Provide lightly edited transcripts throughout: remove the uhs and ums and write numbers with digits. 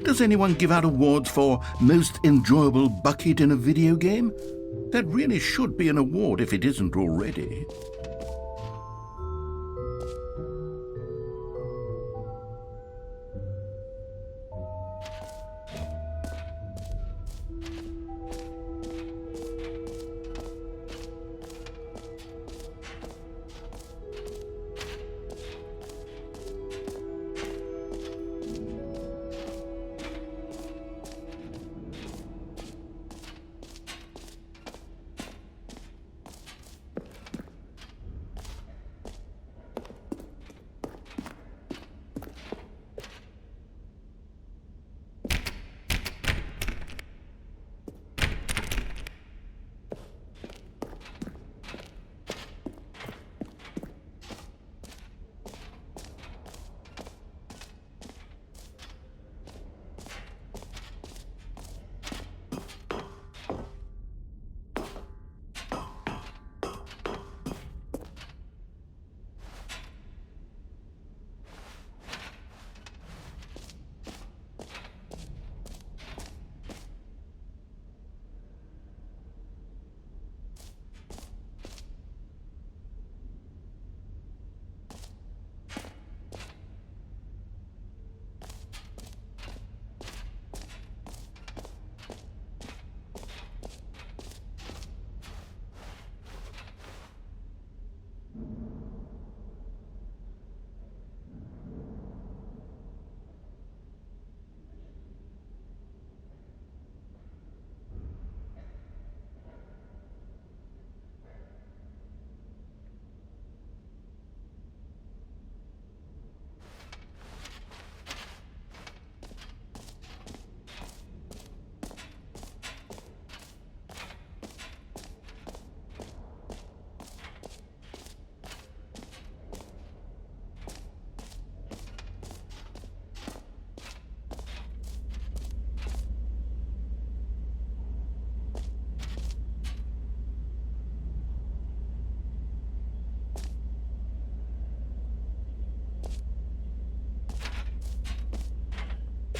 Does anyone give out awards for most enjoyable bucket in a video game? That really should be an award if it isn't already.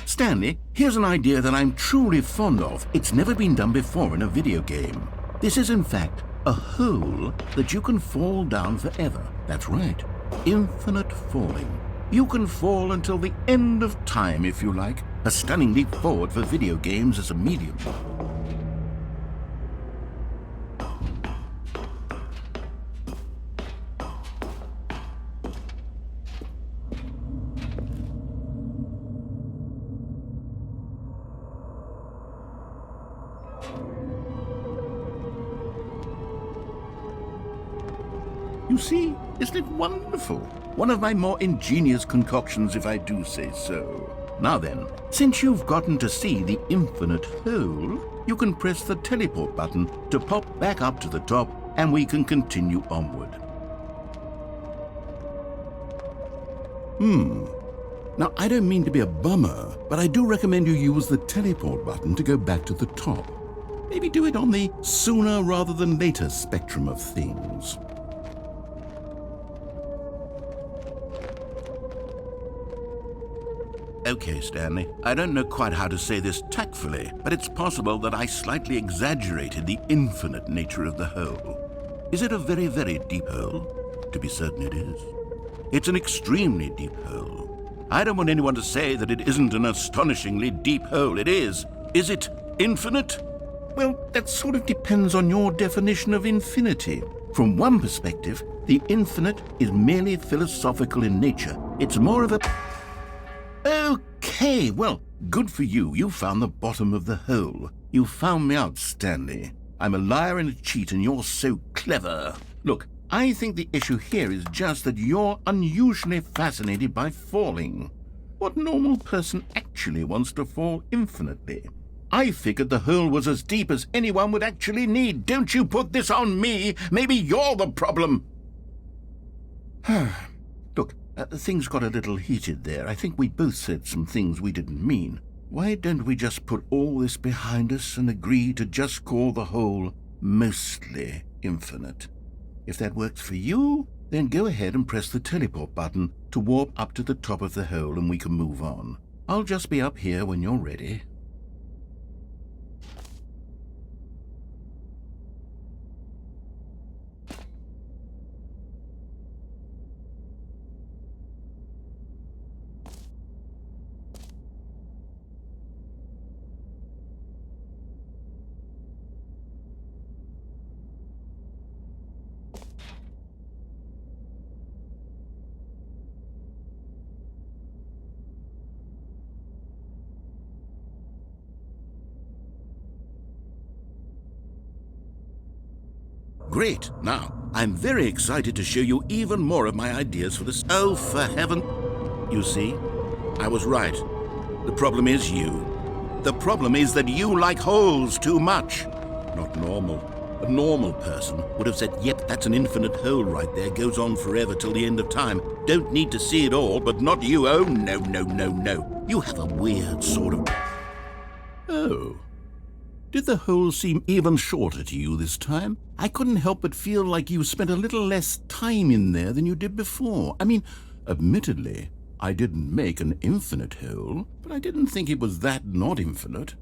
Stanley, here's an idea that I'm truly fond of. It's never been done before in a video game. This is, in fact, a hole that you can fall down forever. That's right. Infinite falling. You can fall until the end of time, if you like. A stunning leap forward for video games as a medium. You see, isn't it wonderful? One of my more ingenious concoctions, if I do say so. Now then, since you've gotten to see the infinite hole, you can press the teleport button to pop back up to the top, and we can continue onward. Now, I don't mean to be a bummer, but I do recommend you use the teleport button to go back to the top. Maybe do it on the sooner rather than later spectrum of things. Okay, Stanley, I don't know quite how to say this tactfully, but it's possible that I slightly exaggerated the infinite nature of the hole. Is it a very, very deep hole? To be certain it is. It's an extremely deep hole. I don't want anyone to say that it isn't an astonishingly deep hole. It is. Is it infinite? Well, that sort of depends on your definition of infinity. From one perspective, the infinite is merely philosophical in nature. It's more of a... Okay, well, good for you. You found the bottom of the hole. You found me out, Stanley. I'm a liar and a cheat, and you're so clever. Look, I think the issue here is just that you're unusually fascinated by falling. What normal person actually wants to fall infinitely? I figured the hole was as deep as anyone would actually need. Don't you put this on me. Maybe you're the problem. Look, things got a little heated there. I think we both said some things we didn't mean. Why don't we just put all this behind us and agree to just call the hole mostly infinite? If that works for you, Then go ahead and press the teleport button to warp up to the top of the hole and we can move on. I'll just be up here when you're ready. Great. Now, I'm very excited to show you even more of my ideas for this. Oh, for heaven. You see, I was right. The problem is you. The problem is that you like holes too much. Not normal. A normal person would have said, yep, that's an infinite hole right there, goes on forever till the end of time. Don't need to see it all, but not you. Oh, no, no, no, no. You have a weird sort of... Oh. Did the hole seem even shorter to you this time? I couldn't help but feel like you spent a little less time in there than you did before. I mean, admittedly, I didn't make an infinite hole, but I didn't think it was that not infinite.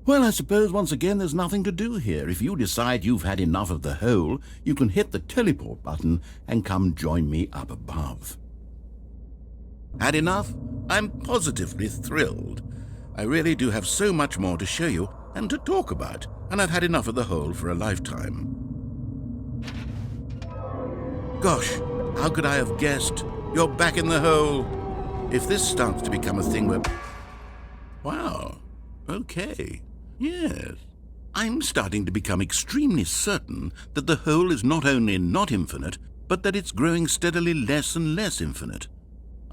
Well, I suppose once again there's nothing to do here. If you decide you've had enough of the hole, you can hit the teleport button and come join me up above. Had enough? I'm positively thrilled. I really do have so much more to show you and to talk about, and I've had enough of the hole for a lifetime. Gosh, how could I have guessed? You're back in the hole. If this starts to become a thing where... Wow, okay, yes. I'm starting to become extremely certain that the hole is not only not infinite, but that it's growing steadily less and less infinite.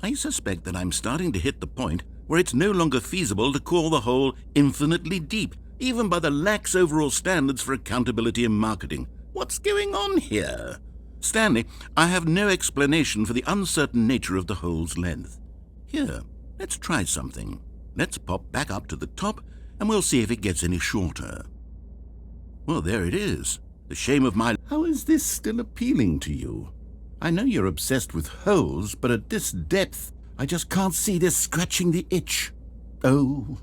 I suspect that I'm starting to hit the point where it's no longer feasible to call the hole infinitely deep, even by the lax overall standards for accountability in marketing. What's going on here? Stanley, I have no explanation for the uncertain nature of the hole's length. Here, let's try something. Let's pop back up to the top, and we'll see if it gets any shorter. Well, there it is. The shame of my... How is this still appealing to you? I know you're obsessed with holes, but at this depth, I just can't see this scratching the itch. Oh,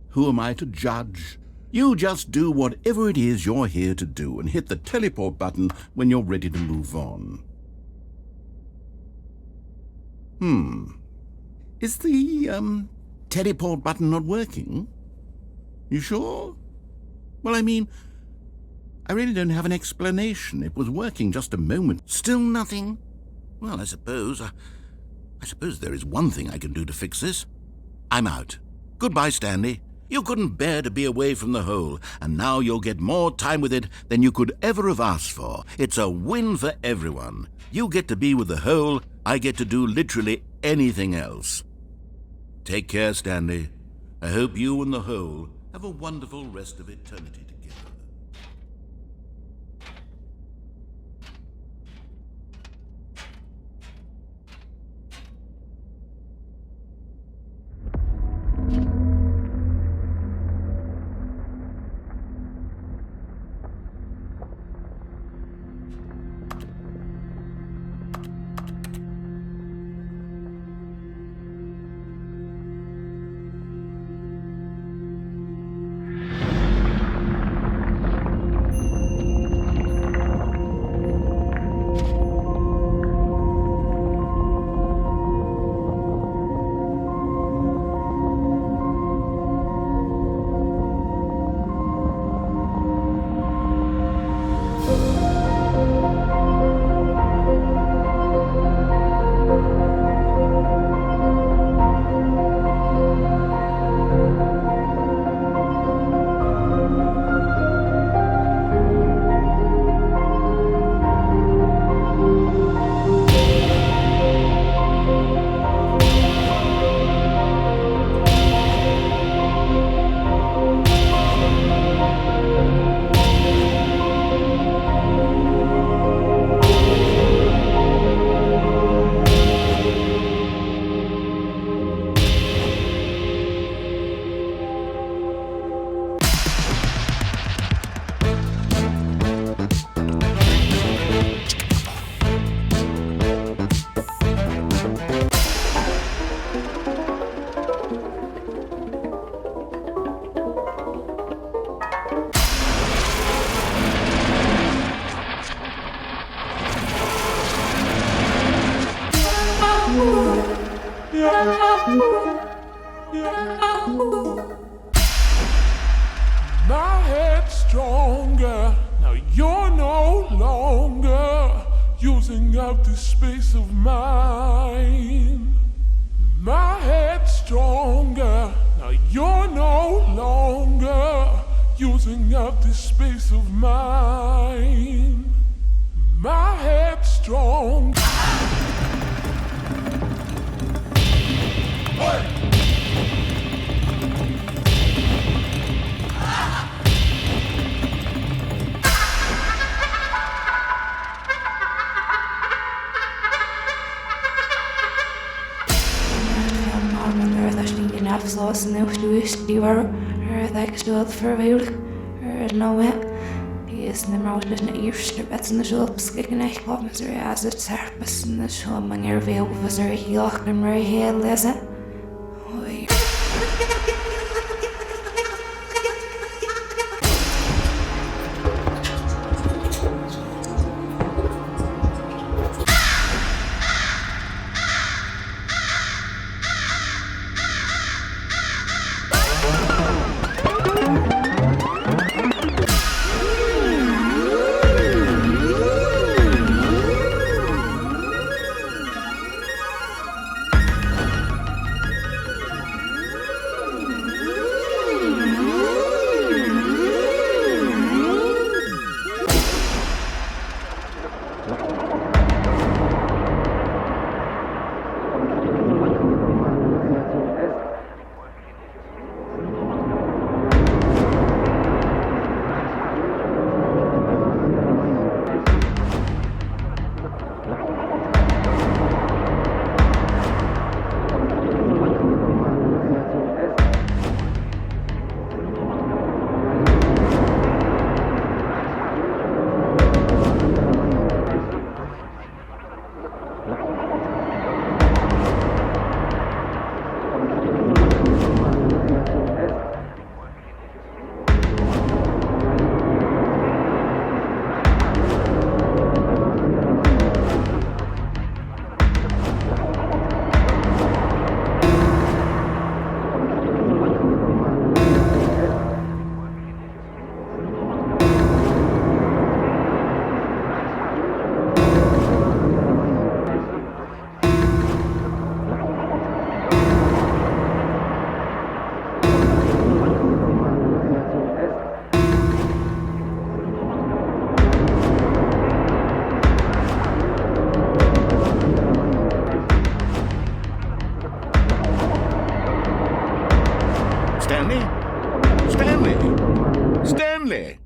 who am I to judge? You just do whatever it is you're here to do and hit the teleport button when you're ready to move on. Is the, teleport button not working? You sure? Well, I mean, I really don't have an explanation. It was working just a moment. Still nothing? Well, I suppose there is one thing I can do to fix this. I'm out. Goodbye, Stanley. You couldn't bear to be away from the hole, and now you'll get more time with it than you could ever have asked for. It's a win for everyone. You get to be with the hole, I get to do literally anything else. Take care, Stanley. I hope you and the hole have a wonderful rest of eternity together. My head's stronger. Now you're no longer using up this space of mine. My head's stronger. Now you're no longer using up this space of mine. My head's strong. Afsluiten nu stuurt die waar dat ik stond verweerd nou die is de mout dus naar eerste bed in de zulp schikken echt wat met er als het serpes in de zo manier veel was er heel en maar heel lezen. Stanley!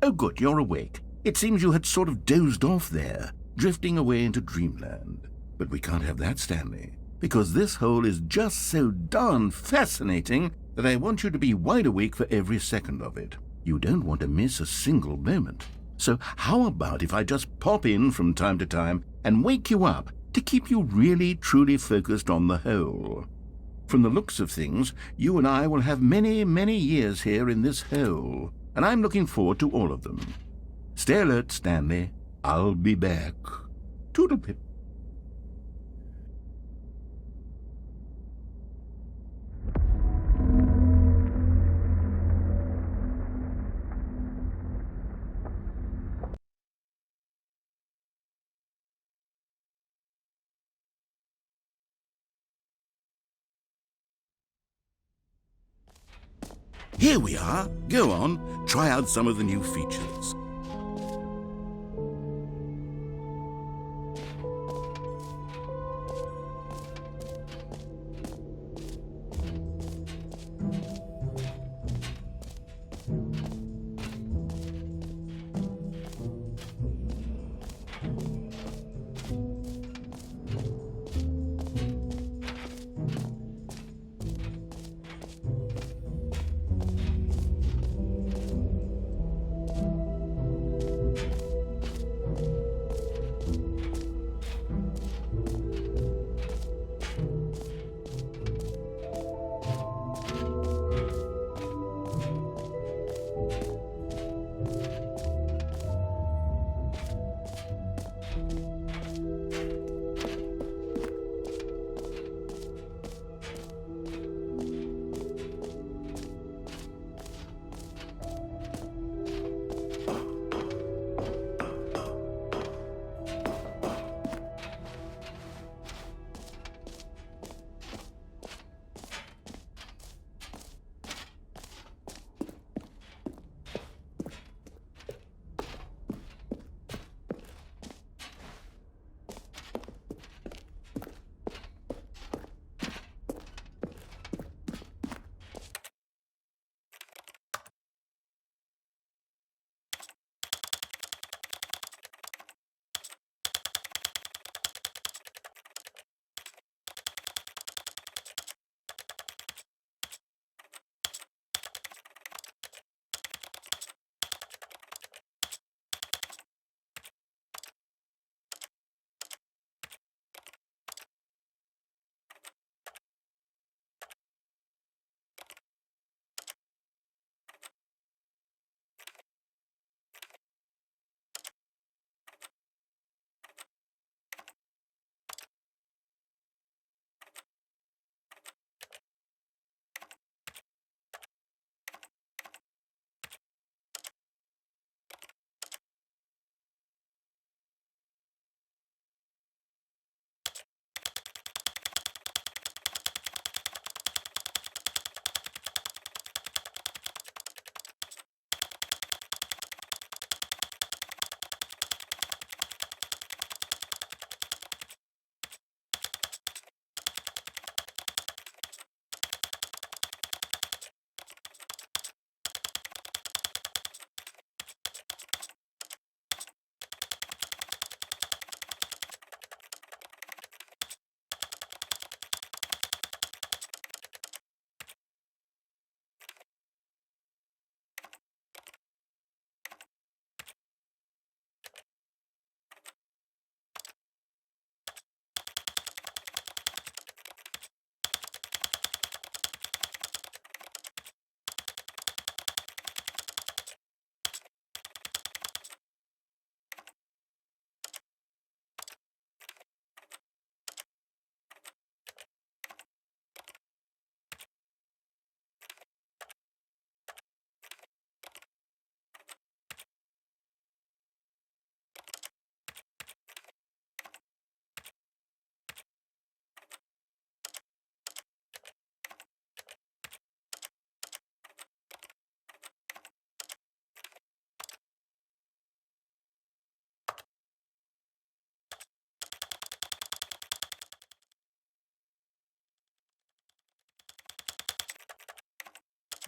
Oh, good, you're awake. It seems you had sort of dozed off there, drifting away into dreamland. But we can't have that, Stanley, because this hole is just so darn fascinating that I want you to be wide awake for every second of it. You don't want to miss a single moment. So how about if I just pop in from time to time and wake you up to keep you really, truly focused on the hole? From the looks of things, you and I will have many, many years here in this hole, and I'm looking forward to all of them. Stay alert, Stanley. I'll be back. Toodle-pip. Here we are. Go on, try out some of the new features.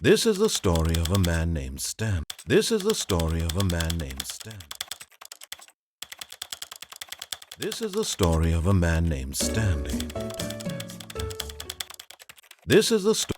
This is the story of a man named Stan. This is the story of a man named Stan. This is the story of a man named Stanley. This is the story.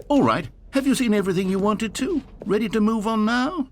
All right, have you seen everything you wanted to? Ready to move on now?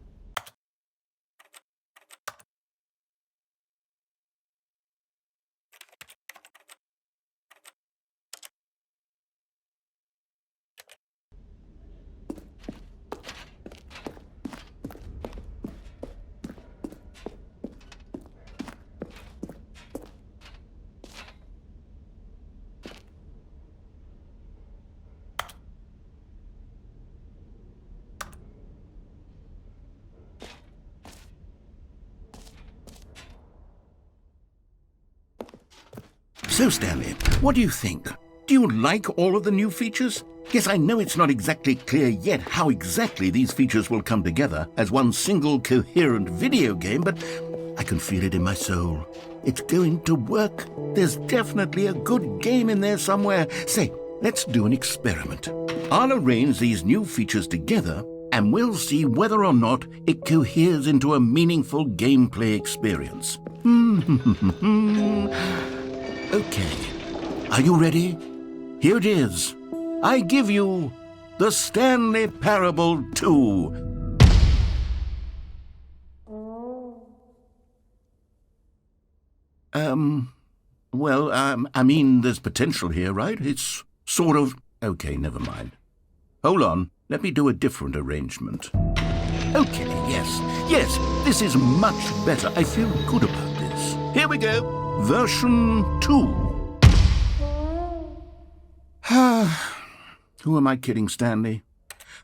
So, Stanley, what do you think? Do you like all of the new features? Yes, I know it's not exactly clear yet how exactly these features will come together as one single coherent video game, but I can feel it in my soul. It's going to work. There's definitely a good game in there somewhere. Say, let's do an experiment. I'll arrange these new features together, and we'll see whether or not it coheres into a meaningful gameplay experience. Okay, are you ready? Here it is. I give you the Stanley Parable 2. I mean, there's potential here, right? It's sort of... Okay, never mind. Hold on, let me do a different arrangement. Okay, yes, this is much better. I feel good about this. Here we go. Version 2. Who am I kidding, Stanley?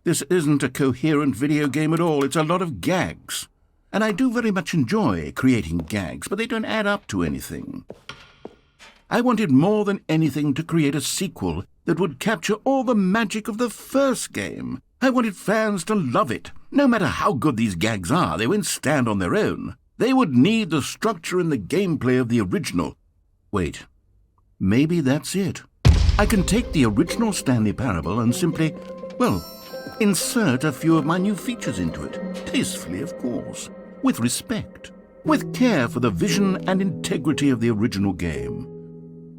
This isn't a coherent video game at all. It's a lot of gags. And I do very much enjoy creating gags, but they don't add up to anything. I wanted more than anything to create a sequel that would capture all the magic of the first game. I wanted fans to love it. No matter how good these gags are, they won't stand on their own. They would need the structure and the gameplay of the original. Wait, maybe that's it. I can take the original Stanley Parable and simply, insert a few of my new features into it. Tastefully, of course. With respect. With care for the vision and integrity of the original game.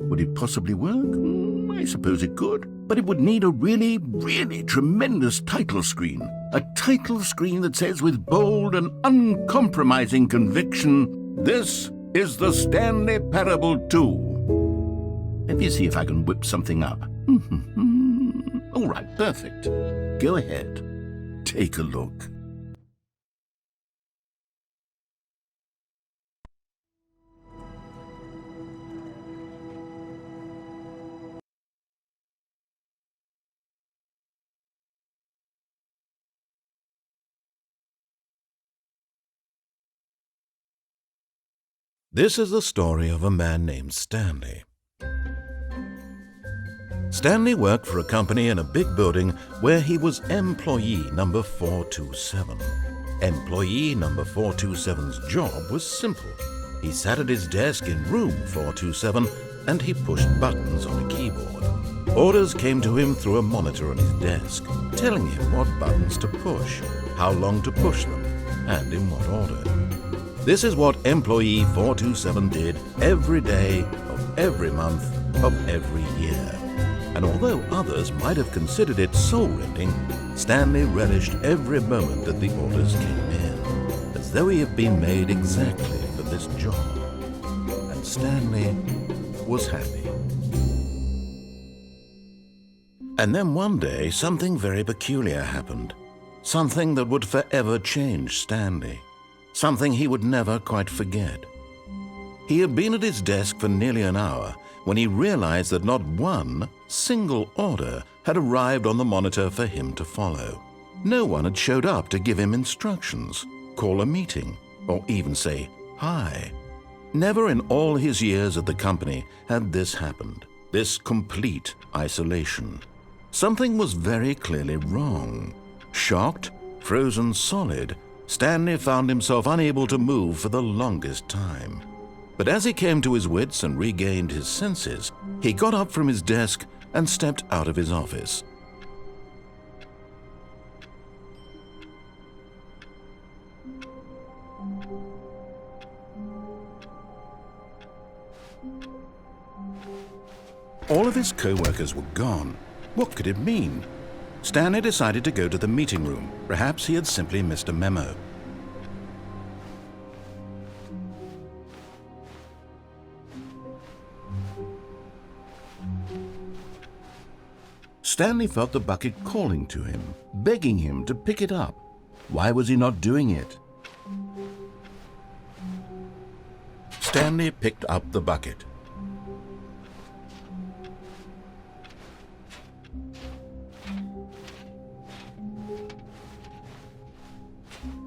Would it possibly work? I suppose it could. But it would need a really, really tremendous title screen. A title screen that says with bold and uncompromising conviction, "This is the Stanley Parable 2. Let me see if I can whip something up. All right, perfect. Go ahead. Take a look. This is the story of a man named Stanley. Stanley worked for a company in a big building where he was employee number 427. Employee number 427's job was simple. He sat at his desk in room 427 and he pushed buttons on a keyboard. Orders came to him through a monitor on his desk, telling him what buttons to push, how long to push them, and in what order. This is what employee 427 did every day of every month of every year. And although others might have considered it soul-rending, Stanley relished every moment that the orders came in, as though he had been made exactly for this job. And Stanley was happy. And then one day, something very peculiar happened. Something that would forever change Stanley. Something he would never quite forget. He had been at his desk for nearly an hour when he realized that not one single order had arrived on the monitor for him to follow. No one had showed up to give him instructions, call a meeting, or even say hi. Never in all his years at the company had this happened, this complete isolation. Something was very clearly wrong. Shocked, frozen solid, Stanley found himself unable to move for the longest time. But as he came to his wits and regained his senses, he got up from his desk and stepped out of his office. All of his co-workers were gone. What could it mean? Stanley decided to go to the meeting room. Perhaps he had simply missed a memo. Stanley felt the bucket calling to him, begging him to pick it up. Why was he not doing it? Stanley picked up the bucket.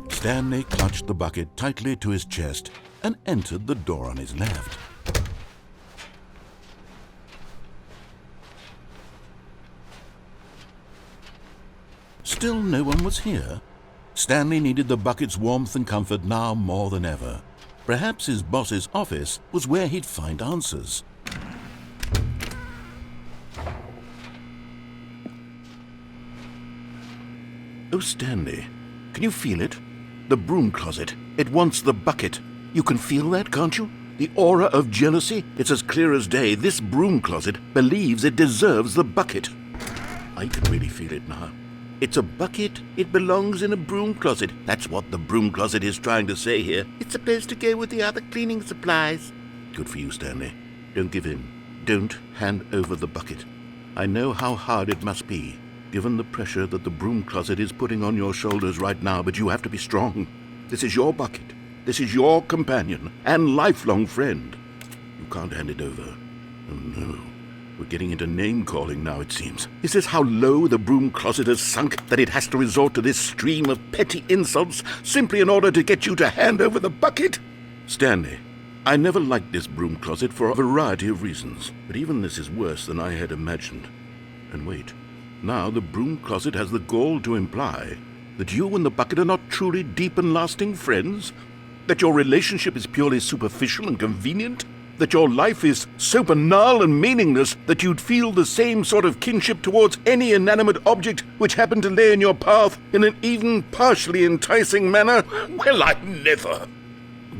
Stanley clutched the bucket tightly to his chest and entered the door on his left. Still no one was here. Stanley needed the bucket's warmth and comfort now more than ever. Perhaps his boss's office was where he'd find answers. Oh, Stanley, can you feel it? The broom closet. It wants the bucket. You can feel that, can't you? The aura of jealousy. It's as clear as day. This broom closet believes it deserves the bucket. I can really feel it now. It's a bucket. It belongs in a broom closet. That's what the broom closet is trying to say here. It's supposed to go with the other cleaning supplies. Good for you, Stanley. Don't give in. Don't hand over the bucket. I know how hard it must be, given the pressure that the broom closet is putting on your shoulders right now, but you have to be strong. This is your bucket. This is your companion and lifelong friend. You can't hand it over. Oh no. We're getting into name-calling now, it seems. Is this how low the broom closet has sunk, that it has to resort to this stream of petty insults simply in order to get you to hand over the bucket? Stanley, I never liked this broom closet for a variety of reasons, but even this is worse than I had imagined. And wait. Now the broom closet has the gall to imply that you and the bucket are not truly deep and lasting friends? That your relationship is purely superficial and convenient? That your life is so banal and meaningless that you'd feel the same sort of kinship towards any inanimate object which happened to lay in your path in an even partially enticing manner? Well, I never.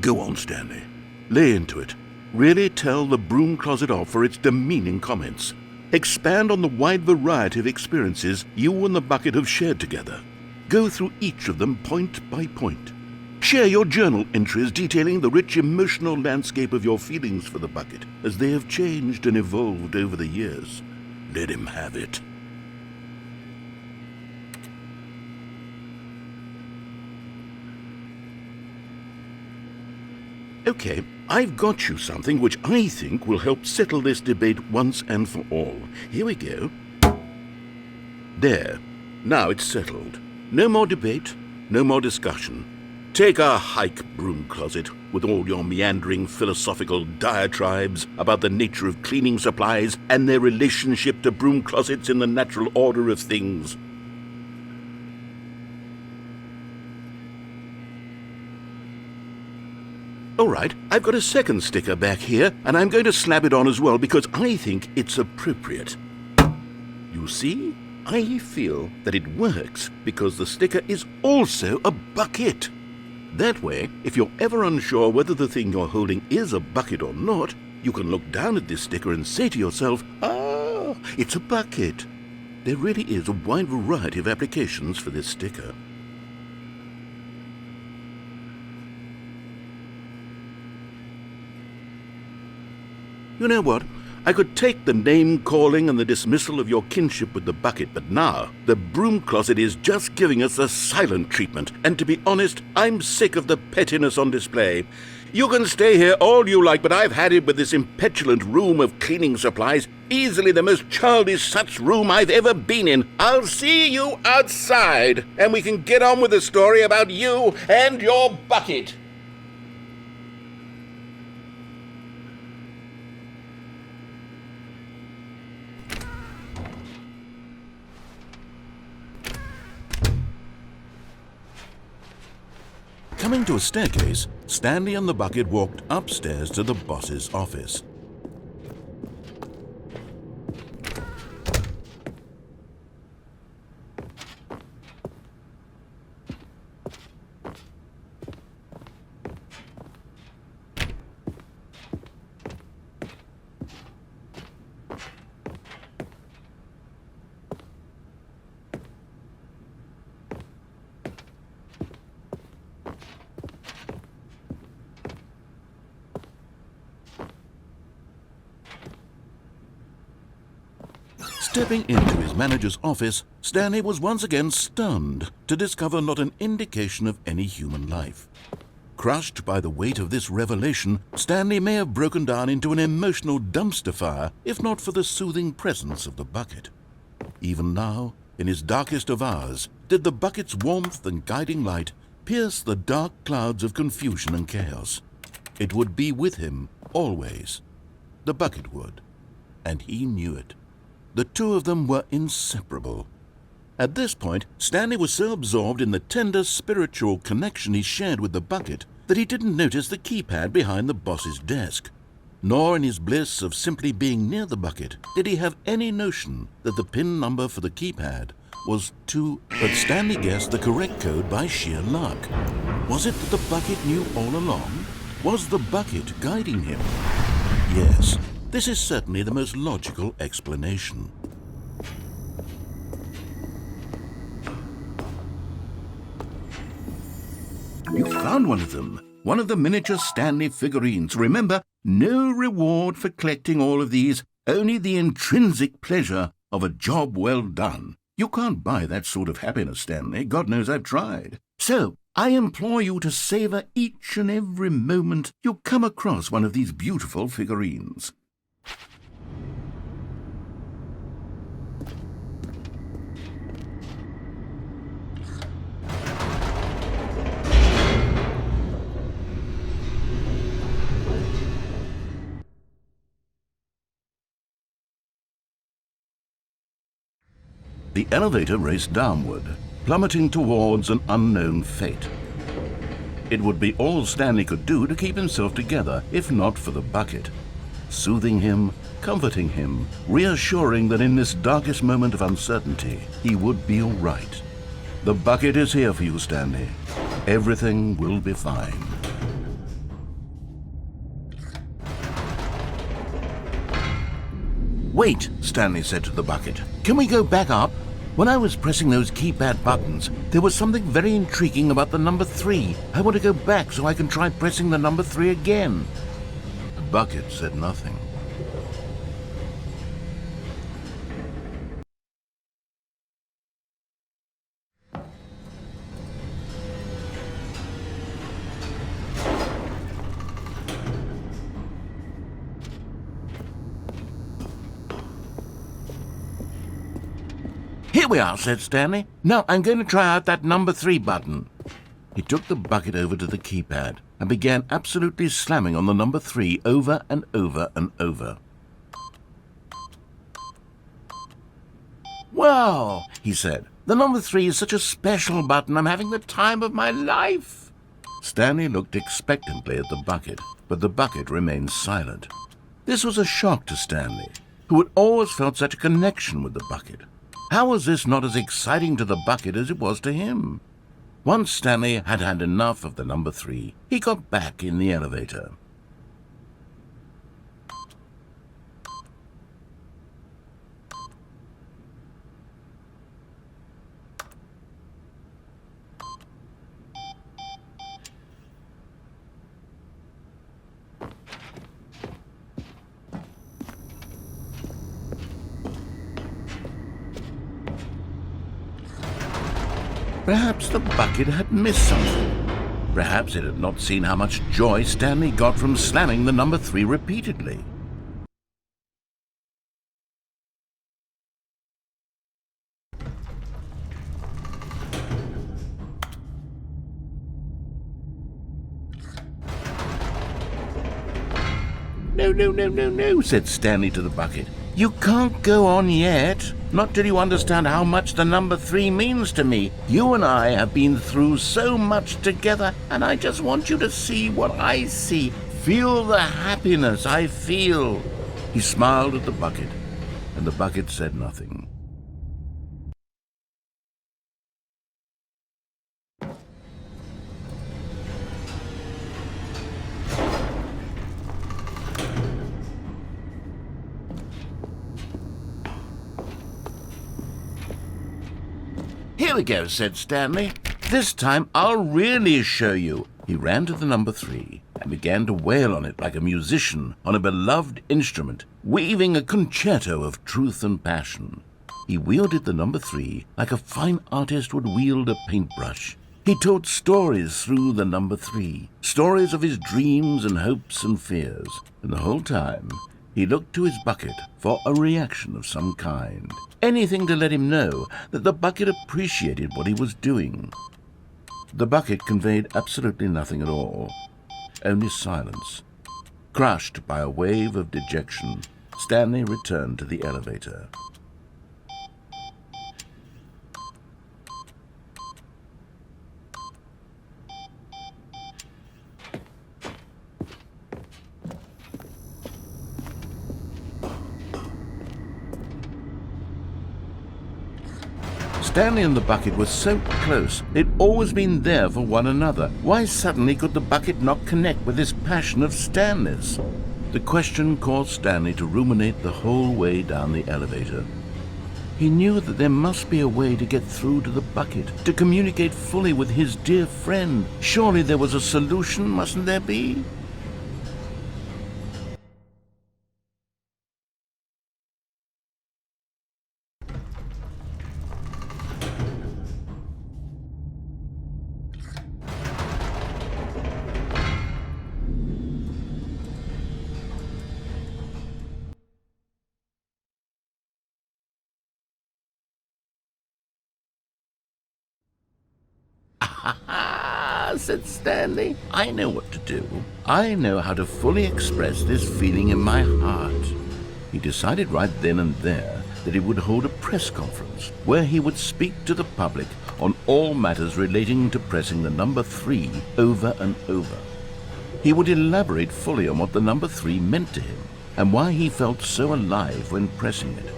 Go on, Stanley. Lay into it. Really tell the broom closet off for its demeaning comments. Expand on the wide variety of experiences you and the bucket have shared together. Go through each of them point by point. Share your journal entries detailing the rich emotional landscape of your feelings for the bucket as they have changed and evolved over the years. Let him have it. Okay, I've got you something which I think will help settle this debate once and for all. Here we go. There. Now it's settled. No more debate, no more discussion. Take a hike, broom closet, with all your meandering philosophical diatribes about the nature of cleaning supplies and their relationship to broom closets in the natural order of things. All right, I've got a second sticker back here, and I'm going to slap it on as well because I think it's appropriate. You see? I feel that it works because the sticker is also a bucket. That way, if you're ever unsure whether the thing you're holding is a bucket or not, you can look down at this sticker and say to yourself, "Ah, it's a bucket." There really is a wide variety of applications for this sticker. You know what? I could take the name-calling and the dismissal of your kinship with the bucket, but now the broom closet is just giving us a silent treatment, and to be honest, I'm sick of the pettiness on display. You can stay here all you like, but I've had it with this impetulant room of cleaning supplies, easily the most childish such room I've ever been in. I'll see you outside, and we can get on with the story about you and your bucket. Coming to a staircase, Stanley and the bucket walked upstairs to the boss's office. Stepping into his manager's office, Stanley was once again stunned to discover not an indication of any human life. Crushed by the weight of this revelation, Stanley may have broken down into an emotional dumpster fire if not for the soothing presence of the bucket. Even now, in his darkest of hours, did the bucket's warmth and guiding light pierce the dark clouds of confusion and chaos. It would be with him always. The bucket would, and he knew it. The two of them were inseparable. At this point, Stanley was so absorbed in the tender spiritual connection he shared with the bucket that he didn't notice the keypad behind the boss's desk. Nor in his bliss of simply being near the bucket did he have any notion that the PIN number for the keypad was 2, but Stanley guessed the correct code by sheer luck. Was it that the bucket knew all along? Was the bucket guiding him? Yes. This is certainly the most logical explanation. You found one of them. One of the miniature Stanley figurines. Remember, no reward for collecting all of these, only the intrinsic pleasure of a job well done. You can't buy that sort of happiness, Stanley. God knows I've tried. So, I implore you to savor each and every moment you come across one of these beautiful figurines. The elevator raced downward, plummeting towards an unknown fate. It would be all Stanley could do to keep himself together, if not for the bucket. Soothing him, comforting him, reassuring that in this darkest moment of uncertainty, he would be all right. The bucket is here for you, Stanley. Everything will be fine. Wait, Stanley said to the bucket. Can we go back up? When I was pressing those keypad buttons, there was something very intriguing about the number 3. I want to go back so I can try pressing the number 3 again. The bucket said nothing. "Here we are," said Stanley. "Now I'm going to try out that number 3 button." He took the bucket over to the keypad and began absolutely slamming on the number 3 over and over and over. "Wow," he said. "The number 3 is such a special button. I'm having the time of my life." Stanley looked expectantly at the bucket, but the bucket remained silent. This was a shock to Stanley, who had always felt such a connection with the bucket. How was this not as exciting to the bucket as it was to him? Once Stanley had had enough of the number 3, he got back in the elevator. Perhaps the bucket had missed something. Perhaps it had not seen how much joy Stanley got from slamming the number 3 repeatedly. No, said Stanley to the bucket. "You can't go on yet. Not till you understand how much the number 3 means to me. You and I have been through so much together, and I just want you to see what I see. Feel the happiness I feel." He smiled at the bucket, and the bucket said nothing. "Here we go," said Stanley. "This time I'll really show you." He ran to the number 3 and began to wail on it like a musician on a beloved instrument, weaving a concerto of truth and passion. He wielded the number 3 like a fine artist would wield a paintbrush. He told stories through the number 3, stories of his dreams and hopes and fears, and the whole time he looked to his bucket for a reaction of some kind. Anything to let him know that the bucket appreciated what he was doing. The bucket conveyed absolutely nothing at all, only silence. Crushed by a wave of dejection, Stanley returned to the elevator. Stanley and the bucket were so close. They'd always been there for one another. Why suddenly could the bucket not connect with this passion of Stanley's? The question caused Stanley to ruminate the whole way down the elevator. He knew that there must be a way to get through to the bucket, to communicate fully with his dear friend. Surely there was a solution, mustn't there be? "Ah," said Stanley, "I know what to do. I know how to fully express this feeling in my heart." He decided right then and there that he would hold a press conference where he would speak to the public on all matters relating to pressing the number 3 over and over. He would elaborate fully on what the number 3 meant to him and why he felt so alive when pressing it.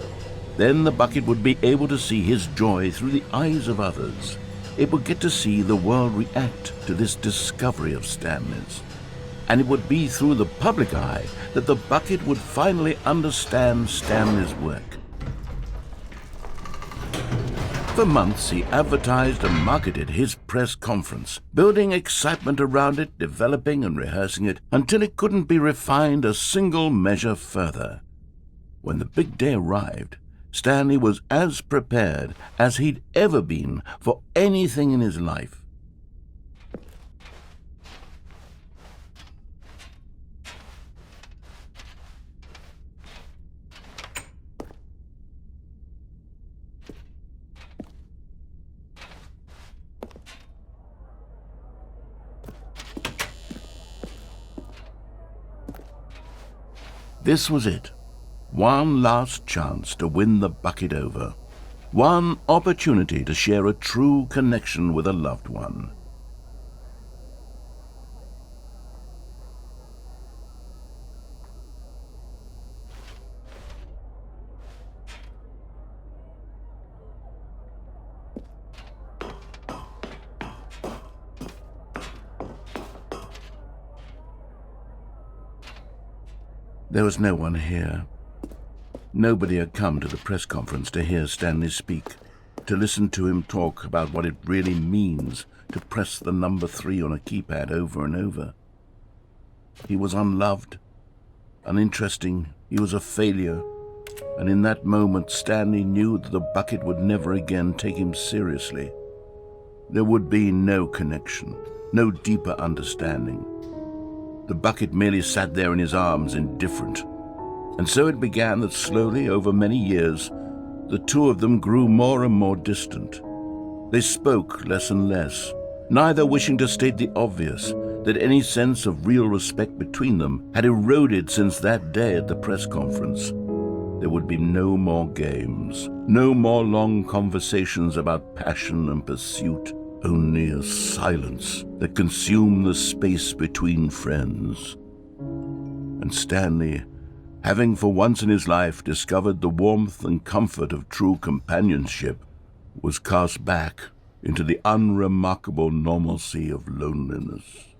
Then the bucket would be able to see his joy through the eyes of others. It would get to see the world react to this discovery of Stanley's. And it would be through the public eye that the bucket would finally understand Stanley's work. For months he advertised and marketed his press conference, building excitement around it, developing and rehearsing it, until it couldn't be refined a single measure further. When the big day arrived, Stanley was as prepared as he'd ever been for anything in his life. This was it. One last chance to win the bucket over. One opportunity to share a true connection with a loved one. There was no one here. Nobody had come to the press conference to hear Stanley speak, to listen to him talk about what it really means to press the number 3 on a keypad over and over. He was unloved, uninteresting, he was a failure, and in that moment Stanley knew that the bucket would never again take him seriously. There would be no connection, no deeper understanding. The bucket merely sat there in his arms, indifferent. And so it began that slowly, over many years, the two of them grew more and more distant. They spoke less and less, neither wishing to state the obvious, that any sense of real respect between them had eroded since that day at the press conference. There would be no more games, no more long conversations about passion and pursuit, only a silence that consumed the space between friends. And Stanley, having for once in his life discovered the warmth and comfort of true companionship, was cast back into the unremarkable normalcy of loneliness.